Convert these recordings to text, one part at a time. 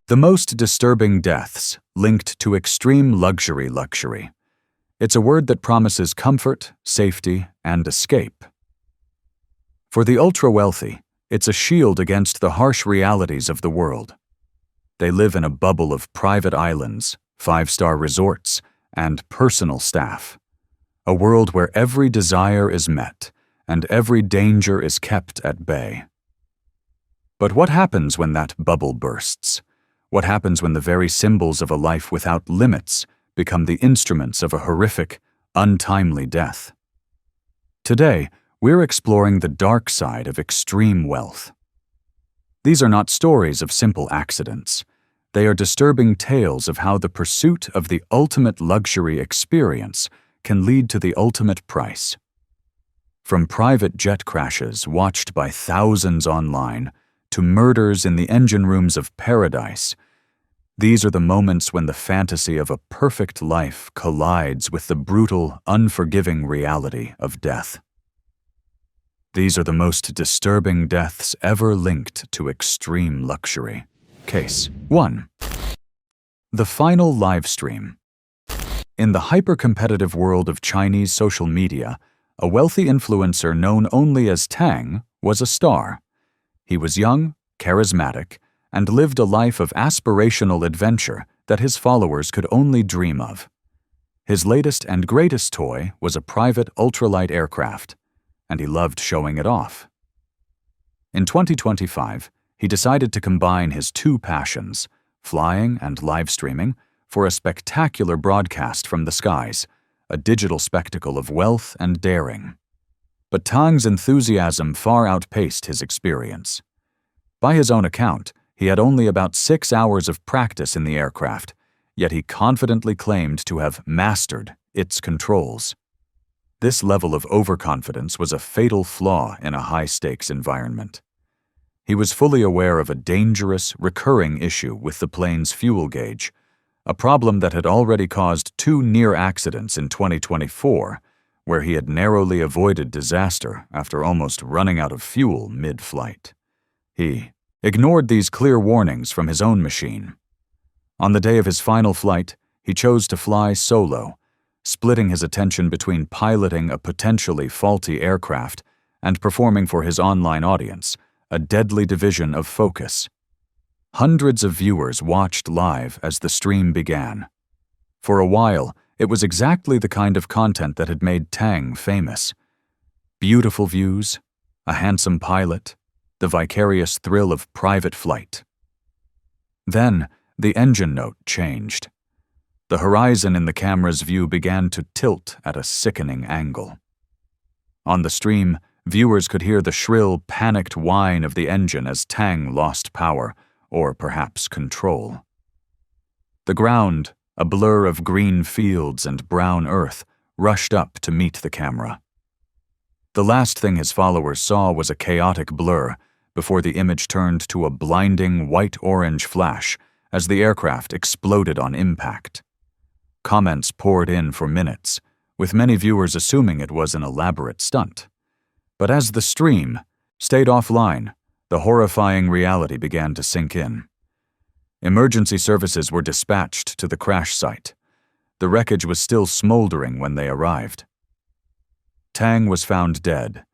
The most disturbing deaths linked to extreme luxury. It's a word that promises comfort, safety, and escape. For the ultra-wealthy, it's a shield against the harsh realities of the world. They live in a bubble of private islands, five-star resorts, and personal staff. A world where every desire is met and every danger is kept at bay. But what happens when that bubble bursts? What happens when the very symbols of a life without limits become the instruments of a horrific, untimely death? Today, we're exploring the dark side of extreme wealth. These are not stories of simple accidents. They are disturbing tales of how the pursuit of the ultimate luxury experience can lead to the ultimate price. From private jet crashes watched by thousands online to murders in the engine rooms of paradise, these are the moments when the fantasy of a perfect life collides with the brutal, unforgiving reality of death. These are the most disturbing deaths ever linked to extreme luxury. Case 1. The final livestream. In the hyper-competitive world of Chinese social media, a wealthy influencer known only as Tang was a star. He was young, charismatic, and lived a life of aspirational adventure that his followers could only dream of. His latest and greatest toy was a private ultralight aircraft, and he loved showing it off. In 2025, he decided to combine his two passions, flying and live streaming, for a spectacular broadcast from the skies, a digital spectacle of wealth and daring. But Tang's enthusiasm far outpaced his experience. By his own account, he had only about 6 hours of practice in the aircraft, yet he confidently claimed to have mastered its controls. This level of overconfidence was a fatal flaw in a high-stakes environment. He was fully aware of a dangerous, recurring issue with the plane's fuel gauge, a problem that had already caused 2 near accidents in 2024, where he had narrowly avoided disaster after almost running out of fuel mid-flight. He ignored these clear warnings from his own machine. On the day of his final flight, he chose to fly solo, splitting his attention between piloting a potentially faulty aircraft and performing for his online audience, a deadly division of focus. Hundreds of viewers watched live as the stream began. For a while, it was exactly the kind of content that had made Tang famous. Beautiful views, a handsome pilot, the vicarious thrill of private flight. Then, the engine note changed. The horizon in the camera's view began to tilt at a sickening angle. On the stream, viewers could hear the shrill, panicked whine of the engine as Tang lost power, or perhaps control. The ground, a blur of green fields and brown earth, rushed up to meet the camera. The last thing his followers saw was a chaotic blur before the image turned to a blinding white-orange flash as the aircraft exploded on impact. Comments poured in for minutes, with many viewers assuming it was an elaborate stunt. But as the stream stayed offline, the horrifying reality began to sink in. Emergency services were dispatched to the crash site. The wreckage was still smoldering when they arrived. Tang was found dead,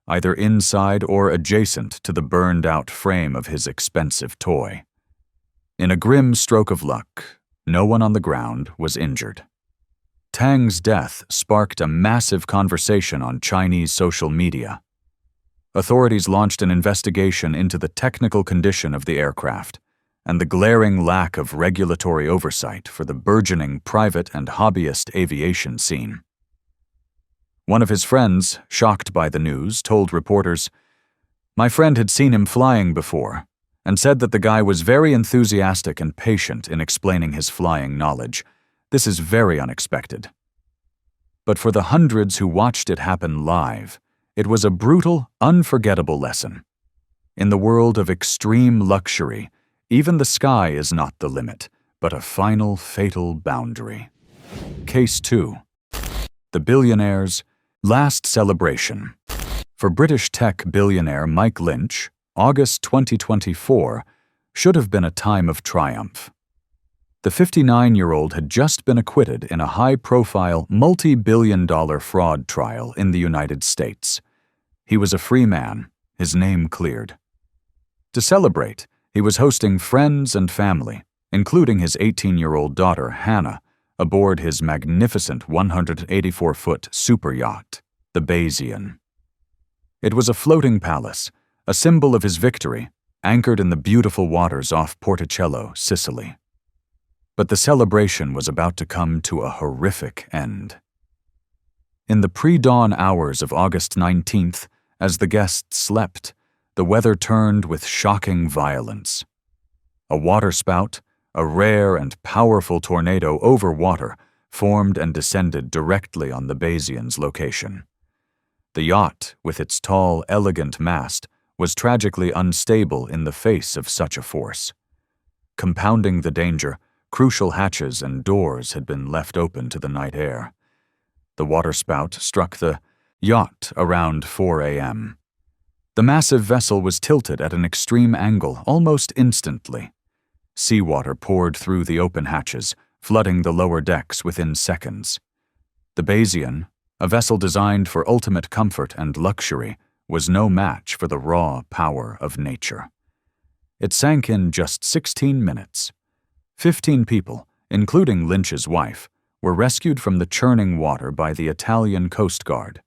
either inside or adjacent to the burned-out frame of his expensive toy. In a grim stroke of luck, no one on the ground was injured. Tang's death sparked a massive conversation on Chinese social media. Authorities launched an investigation into the technical condition of the aircraft and the glaring lack of regulatory oversight for the burgeoning private and hobbyist aviation scene. One of his friends, shocked by the news, told reporters, "My friend had seen him flying before and said that the guy was very enthusiastic and patient in explaining his flying knowledge. This is very unexpected." But for the hundreds who watched it happen live, it was a brutal, unforgettable lesson. In the world of extreme luxury, even the sky is not the limit, but a final, fatal boundary. Case 2. The Billionaire's last celebration. For British tech billionaire Mike Lynch, August 2024 should have been a time of triumph. The 59-year-old had just been acquitted in a high-profile, multi-billion-dollar fraud trial in the United States. He was a free man, his name cleared. To celebrate, he was hosting friends and family, including his 18-year-old daughter, Hannah, aboard his magnificent 184-foot super yacht, the Billionaire. It was a floating palace, a symbol of his victory, anchored in the beautiful waters off Porticello, Sicily. But the celebration was about to come to a horrific end. In the pre-dawn hours of August 19th, as the guests slept, the weather turned with shocking violence. A waterspout, a rare and powerful tornado over water, formed and descended directly on the Billionaire's location. The yacht, with its tall, elegant mast, was tragically unstable in the face of such a force. Compounding the danger, crucial hatches and doors had been left open to the night air. The waterspout struck the yacht around 4 a.m. The massive vessel was tilted at an extreme angle almost instantly. Seawater poured through the open hatches, flooding the lower decks within seconds. The Billionaire, a vessel designed for ultimate comfort and luxury, was no match for the raw power of nature. It sank in just 16 minutes. 15 people, including Lynch's wife, were rescued from the churning water by the Italian Coast Guard.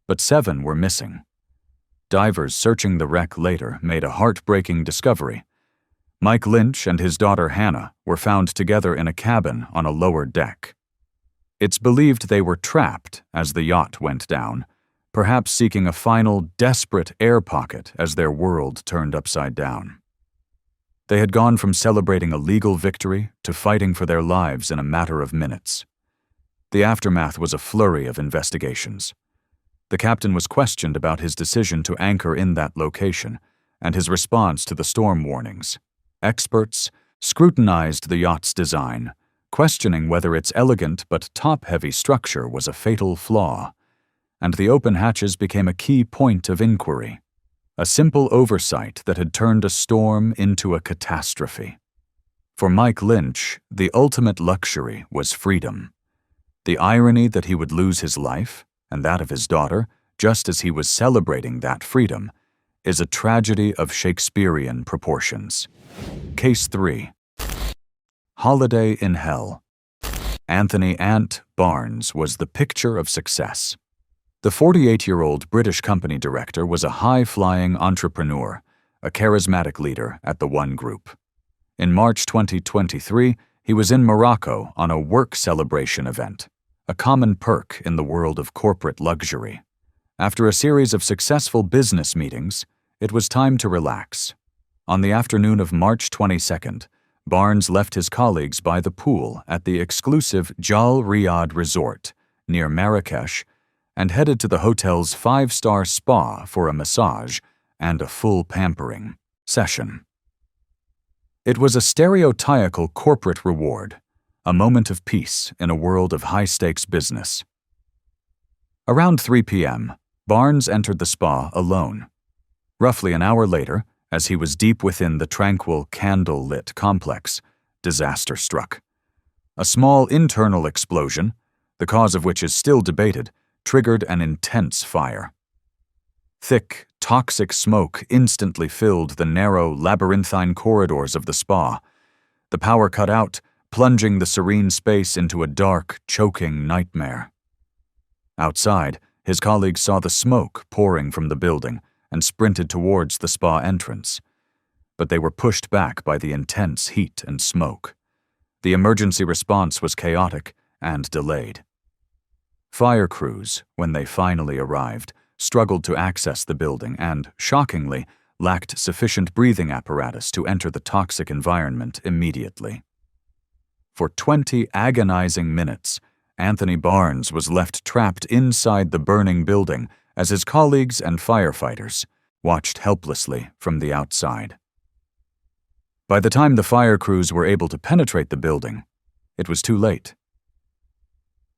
But 7 were missing. Divers searching the wreck later made a heartbreaking discovery. Mike Lynch and his daughter Hannah were found together in a cabin on a lower deck. It's believed they were trapped as the yacht went down, perhaps seeking a final, desperate air pocket as their world turned upside down. They had gone from celebrating a legal victory to fighting for their lives in a matter of minutes. The aftermath was a flurry of investigations. The captain was questioned about his decision to anchor in that location and his response to the storm warnings. Experts scrutinized the yacht's design, questioning whether its elegant but top-heavy structure was a fatal flaw, and the open hatches became a key point of inquiry, a simple oversight that had turned a storm into a catastrophe. For Mike Lynch, the ultimate luxury was freedom. The irony that he would lose his life, and that of his daughter, just as he was celebrating that freedom, is a tragedy of Shakespearean proportions. Case 3. Holiday in Hell. Anthony "Ant" Barnes was the picture of success. The 48-year-old British company director was a high-flying entrepreneur, a charismatic leader at the One Group. In March 2023, he was in Morocco on a work celebration event, a common perk in the world of corporate luxury. After a series of successful business meetings, it was time to relax. On the afternoon of March 22nd, Barnes left his colleagues by the pool at the exclusive Jal Riyadh Resort near Marrakesh and headed to the hotel's 5-star spa for a massage and a full pampering session. It was a stereotypical corporate reward, a moment of peace in a world of high-stakes business. Around 3 p.m., Barnes entered the spa alone. Roughly an hour later, as he was deep within the tranquil, candle-lit complex, disaster struck. A small internal explosion, the cause of which is still debated, triggered an intense fire. Thick, toxic smoke instantly filled the narrow, labyrinthine corridors of the spa. The power cut out, plunging the serene space into a dark, choking nightmare. Outside, his colleagues saw the smoke pouring from the building and sprinted towards the spa entrance. But they were pushed back by the intense heat and smoke. The emergency response was chaotic and delayed. Fire crews, when they finally arrived, struggled to access the building and, shockingly, lacked sufficient breathing apparatus to enter the toxic environment immediately. For 20 agonizing minutes, Anthony Barnes was left trapped inside the burning building as his colleagues and firefighters watched helplessly from the outside. By the time the fire crews were able to penetrate the building, it was too late.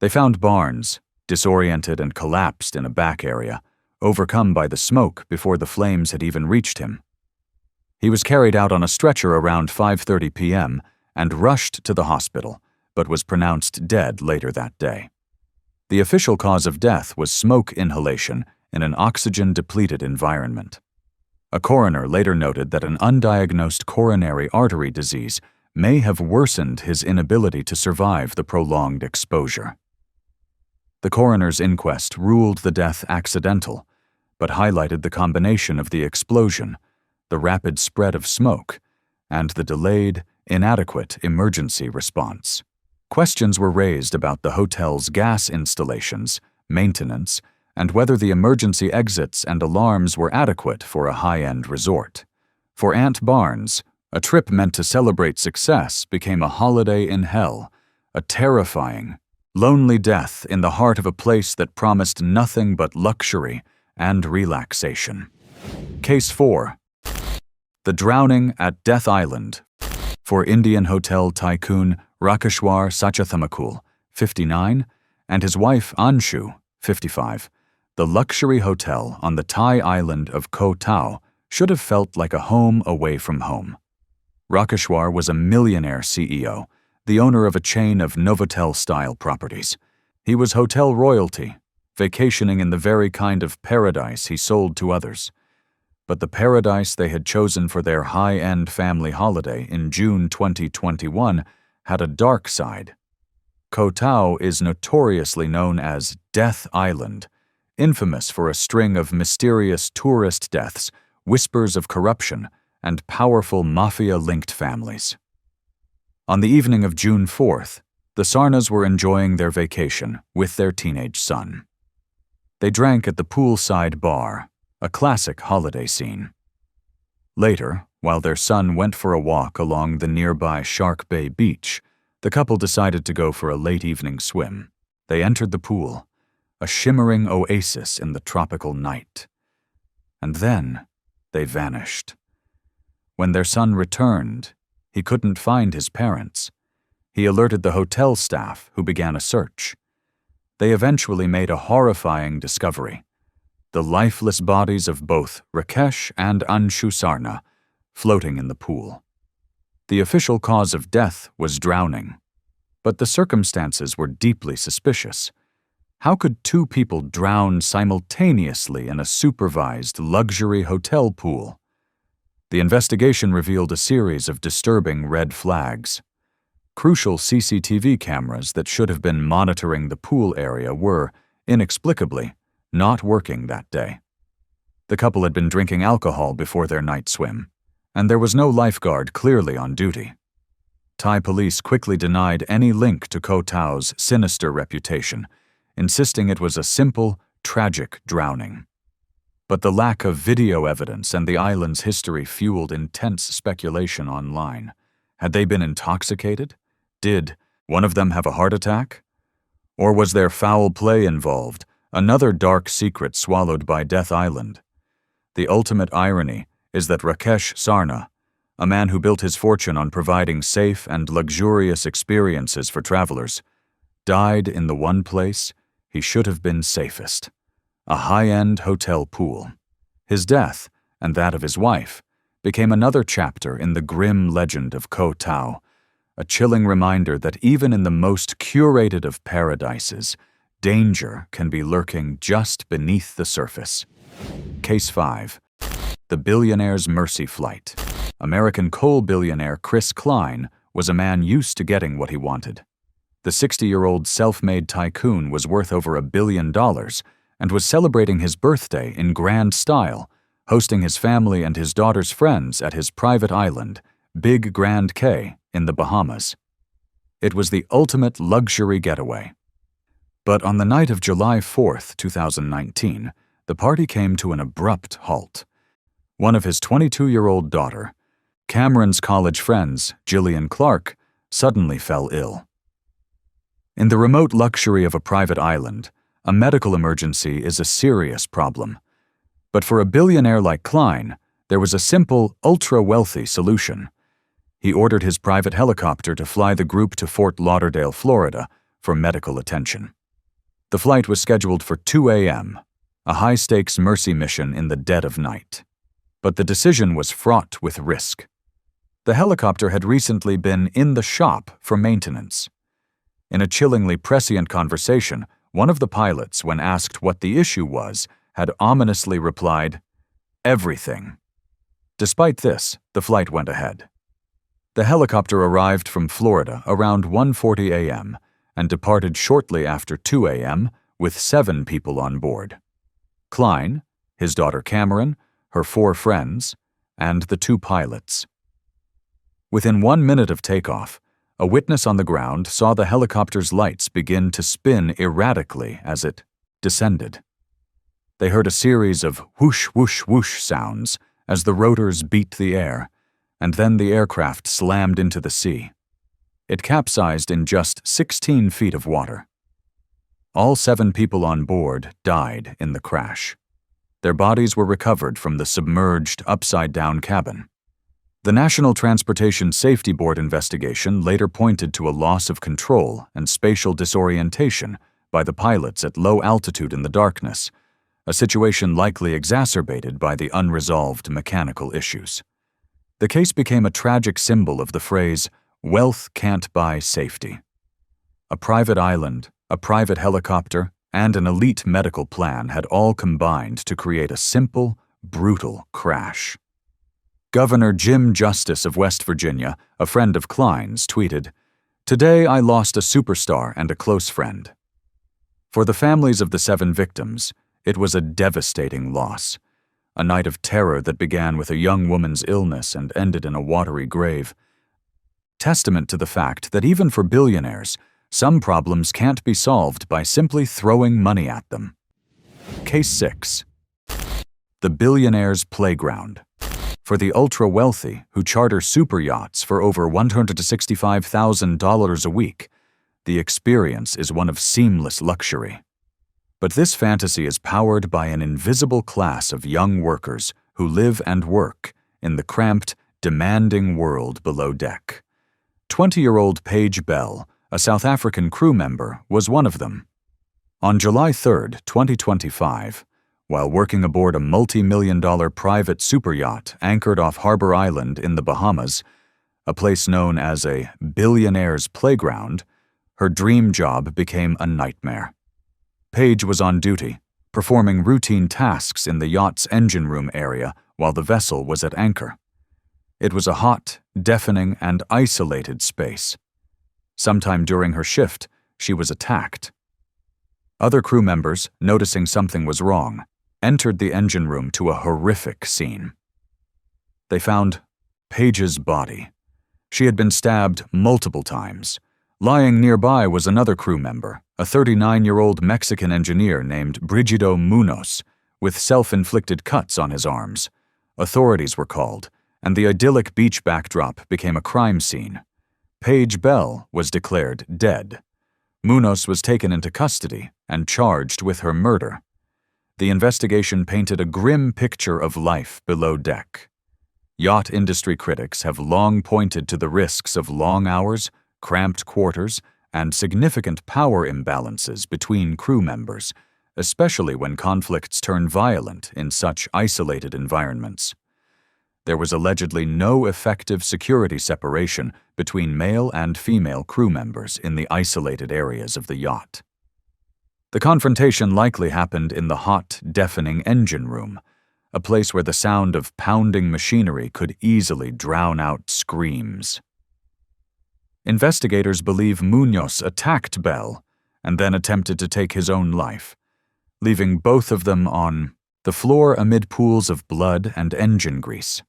They found Barnes, disoriented and collapsed in a back area, overcome by the smoke before the flames had even reached him. He was carried out on a stretcher around 5:30 p.m. and rushed to the hospital, but was pronounced dead later that day. The official cause of death was smoke inhalation in an oxygen-depleted environment. A coroner later noted that an undiagnosed coronary artery disease may have worsened his inability to survive the prolonged exposure. The coroner's inquest ruled the death accidental, but highlighted the combination of the explosion, the rapid spread of smoke, and the delayed, inadequate emergency response. Questions were raised about the hotel's gas installations, maintenance, and whether the emergency exits and alarms were adequate for a high-end resort. For Aunt Barnes, a trip meant to celebrate success became a holiday in hell, a terrifying, lonely death in the heart of a place that promised nothing but luxury and relaxation. Case 4. The drowning at Death Island. For Indian hotel tycoon Rakeshwar Sachathamakul, 59, and his wife Anshu, 55, the luxury hotel on the Thai island of Koh Tao should have felt like a home away from home. Rakeshwar was a millionaire CEO, the owner of a chain of Novotel-style properties. He was hotel royalty, vacationing in the very kind of paradise he sold to others. But the paradise they had chosen for their high-end family holiday in June 2021 had a dark side. Koh Tao is notoriously known as Death Island, infamous for a string of mysterious tourist deaths, whispers of corruption, and powerful mafia-linked families. On the evening of June 4th, the Sarnas were enjoying their vacation with their teenage son. They drank at the poolside bar, a classic holiday scene. Later, while their son went for a walk along the nearby Shark Bay beach, the couple decided to go for a late-evening swim. They entered the pool, a shimmering oasis in the tropical night. And then they vanished. When their son returned, he couldn't find his parents. He alerted the hotel staff, who began a search. They eventually made a horrifying discovery: the lifeless bodies of both Rakesh and Anshu Sarna floating in the pool. The official cause of death was drowning, but the circumstances were deeply suspicious. How could two people drown simultaneously in a supervised luxury hotel pool? The investigation revealed a series of disturbing red flags. Crucial CCTV cameras that should have been monitoring the pool area were, inexplicably, not working that day. The couple had been drinking alcohol before their night swim, and there was no lifeguard clearly on duty. Thai police quickly denied any link to Koh Tao's sinister reputation, insisting it was a simple, tragic drowning. But the lack of video evidence and the island's history fueled intense speculation online. Had they been intoxicated? Did one of them have a heart attack? Or was there foul play involved, another dark secret swallowed by Death Island? The ultimate irony is that Rakesh Sarna, a man who built his fortune on providing safe and luxurious experiences for travelers, died in the one place he should have been safest: a high-end hotel pool. His death, and that of his wife, became another chapter in the grim legend of Koh Tao, a chilling reminder that even in the most curated of paradises, danger can be lurking just beneath the surface. Case 5. The Billionaire's Mercy Flight. American coal billionaire Chris Klein was a man used to getting what he wanted. The 60-year-old self-made tycoon was worth over $1 billion and was celebrating his birthday in grand style, hosting his family and his daughter's friends at his private island, Big Grand Cay, in the Bahamas. It was the ultimate luxury getaway. But on the night of July 4th, 2019, the party came to an abrupt halt. One of his 22-year-old daughter, Cameron's college friends, Jillian Clark, suddenly fell ill. In the remote luxury of a private island, a medical emergency is a serious problem. But for a billionaire like Klein, there was a simple, ultra-wealthy solution. He ordered his private helicopter to fly the group to Fort Lauderdale, Florida, for medical attention. The flight was scheduled for 2 a.m., a high-stakes mercy mission in the dead of night. But the decision was fraught with risk. The helicopter had recently been in the shop for maintenance. In a chillingly prescient conversation, one of the pilots, when asked what the issue was, had ominously replied, "Everything." Despite this, the flight went ahead. The helicopter arrived from Florida around 1:40 a.m. and departed shortly after 2 a.m. with 7 people on board: Klein, his daughter Cameron, her 4 friends, and the 2 pilots. Within 1 minute of takeoff, a witness on the ground saw the helicopter's lights begin to spin erratically as it descended. They heard a series of whoosh, whoosh, whoosh sounds as the rotors beat the air, and then the aircraft slammed into the sea. It capsized in just 16 feet of water. All 7 people on board died in the crash. Their bodies were recovered from the submerged, upside-down cabin. The National Transportation Safety Board investigation later pointed to a loss of control and spatial disorientation by the pilots at low altitude in the darkness, a situation likely exacerbated by the unresolved mechanical issues. The case became a tragic symbol of the phrase, "Wealth can't buy safety." A private island, a private helicopter, and an elite medical plan had all combined to create a simple, brutal crash. Governor Jim Justice of West Virginia, a friend of Klein's, tweeted, "Today I lost a superstar and a close friend." For the families of the 7 victims, it was a devastating loss, a night of terror that began with a young woman's illness and ended in a watery grave. Testament to the fact that even for billionaires, some problems can't be solved by simply throwing money at them. Case 6. The Billionaire's Playground. For the ultra-wealthy who charter super yachts for over $165,000 a week, the experience is one of seamless luxury. But this fantasy is powered by an invisible class of young workers who live and work in the cramped, demanding world below deck. 20-year-old Paige Bell, a South African crew member, was one of them. On July 3, 2025, while working aboard a multi-million-dollar private superyacht anchored off Harbor Island in the Bahamas, a place known as a billionaire's playground, her dream job became a nightmare. Paige was on duty, performing routine tasks in the yacht's engine room area while the vessel was at anchor. It was a hot, deafening, and isolated space. Sometime during her shift, she was attacked. Other crew members, noticing something was wrong, entered the engine room to a horrific scene. They found Paige's body. She had been stabbed multiple times. Lying nearby was another crew member, a 39-year-old Mexican engineer named Brigido Munoz, with self-inflicted cuts on his arms. Authorities were called, and the idyllic beach backdrop became a crime scene. Paige Bell was declared dead. Munoz was taken into custody and charged with her murder. The investigation painted a grim picture of life below deck. Yacht industry critics have long pointed to the risks of long hours, cramped quarters, and significant power imbalances between crew members, especially when conflicts turn violent in such isolated environments. There was allegedly no effective security separation between male and female crew members in the isolated areas of the yacht. The confrontation likely happened in the hot, deafening engine room, a place where the sound of pounding machinery could easily drown out screams. Investigators believe Munoz attacked Bell and then attempted to take his own life, leaving both of them on the floor amid pools of blood and engine grease.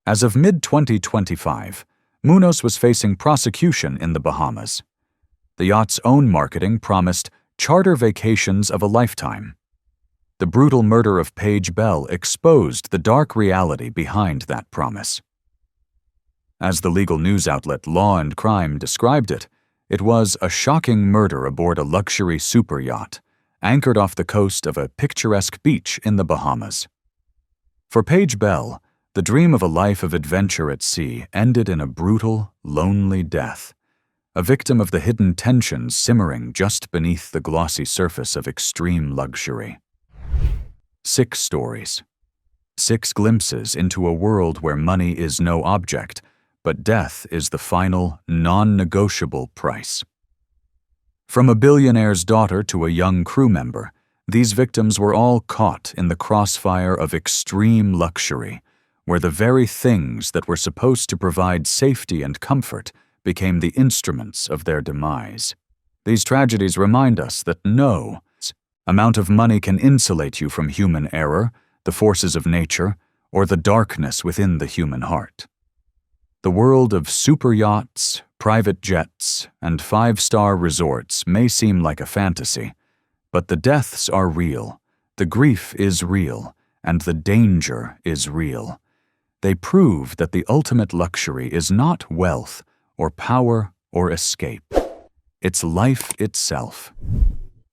As of mid-2025, Munoz was facing prosecution in the Bahamas. The yacht's own marketing promised charter vacations of a lifetime. The brutal murder of Paige Bell exposed the dark reality behind that promise. As the legal news outlet Law and Crime described it, it was a shocking murder aboard a luxury super yacht, anchored off the coast of a picturesque beach in the Bahamas. For Paige Bell, the dream of a life of adventure at sea ended in a brutal, lonely death, a victim of the hidden tensions simmering just beneath the glossy surface of extreme luxury. 6 stories. 6 glimpses into a world where money is no object, but death is the final, non-negotiable price. From a billionaire's daughter to a young crew member, these victims were all caught in the crossfire of extreme luxury, where the very things that were supposed to provide safety and comfort became the instruments of their demise. These tragedies remind us that no amount of money can insulate you from human error, the forces of nature, or the darkness within the human heart. The world of super yachts, private jets, and 5-star resorts may seem like a fantasy, but the deaths are real, the grief is real, and the danger is real. They prove that the ultimate luxury is not wealth or power or escape. It's life itself.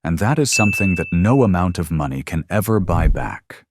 And that is something that no amount of money can ever buy back.